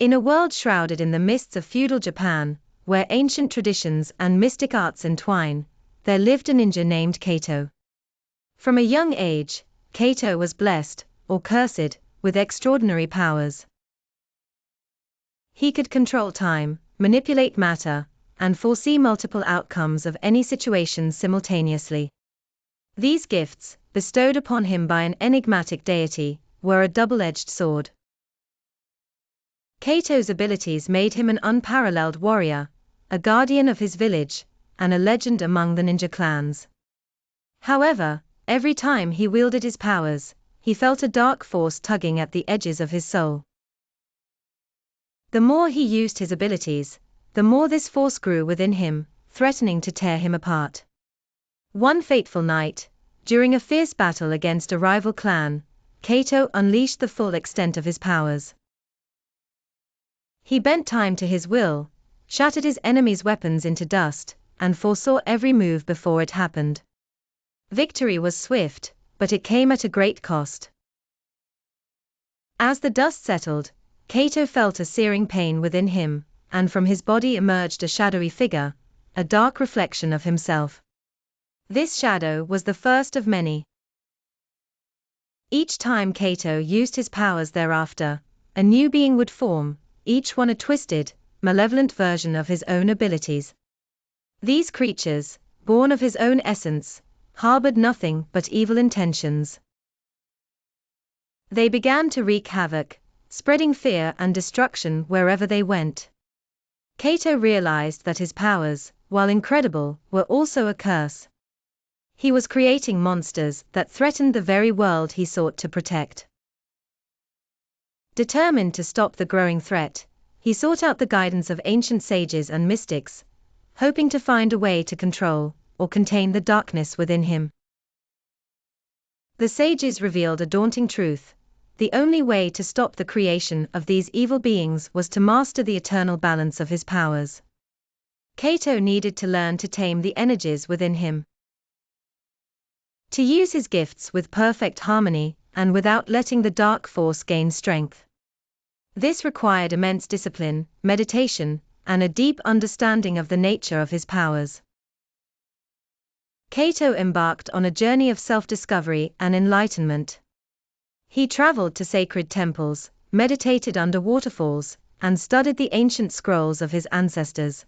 In a world shrouded in the mists of feudal Japan, where ancient traditions and mystic arts entwine, there lived a ninja named Kaito. From a young age, Kaito was blessed, or cursed, with extraordinary powers. He could control time, manipulate matter, and foresee multiple outcomes of any situation simultaneously. These gifts, bestowed upon him by an enigmatic deity, were a double-edged sword. Kaito's abilities made him an unparalleled warrior, a guardian of his village, and a legend among the ninja clans. However, every time he wielded his powers, he felt a dark force tugging at the edges of his soul. The more he used his abilities, the more this force grew within him, threatening to tear him apart. One fateful night, during a fierce battle against a rival clan, Kaito unleashed the full extent of his powers. He bent time to his will, shattered his enemies' weapons into dust, and foresaw every move before it happened. Victory was swift, but it came at a great cost. As the dust settled, Kaito felt a searing pain within him, and from his body emerged a shadowy figure, a dark reflection of himself. This shadow was the first of many. Each time Kaito used his powers thereafter, a new being would form, each one a twisted, malevolent version of his own abilities. These creatures, born of his own essence, harbored nothing but evil intentions. They began to wreak havoc, spreading fear and destruction wherever they went. Kaito realized that his powers, while incredible, were also a curse. He was creating monsters that threatened the very world he sought to protect. Determined to stop the growing threat, he sought out the guidance of ancient sages and mystics, hoping to find a way to control or contain the darkness within him. The sages revealed a daunting truth: the only way to stop the creation of these evil beings was to master the eternal balance of his powers. Kaito needed to learn to tame the energies within him, to use his gifts with perfect harmony, and without letting the dark force gain strength. This required immense discipline, meditation, and a deep understanding of the nature of his powers. Kaito embarked on a journey of self-discovery and enlightenment. He traveled to sacred temples, meditated under waterfalls, and studied the ancient scrolls of his ancestors.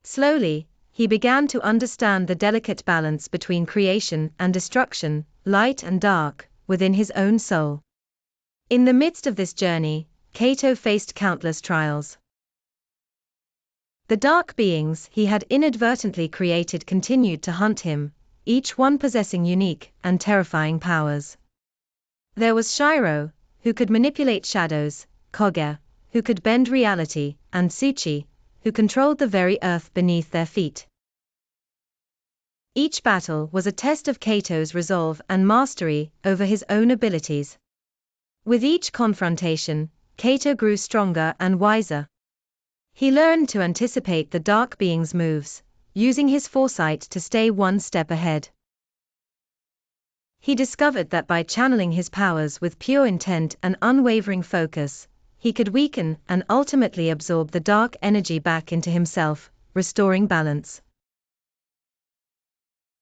Slowly, he began to understand the delicate balance between creation and destruction, light and dark, within his own soul. In the midst of this journey, Kaito faced countless trials. The dark beings he had inadvertently created continued to hunt him, each one possessing unique and terrifying powers. There was Shiro, who could manipulate shadows, Koga, who could bend reality, and Tsuchi, who controlled the very earth beneath their feet. Each battle was a test of Kaito's resolve and mastery over his own abilities. With each confrontation, Kaito grew stronger and wiser. He learned to anticipate the dark being's moves, using his foresight to stay one step ahead. He discovered that by channeling his powers with pure intent and unwavering focus, he could weaken and ultimately absorb the dark energy back into himself, restoring balance.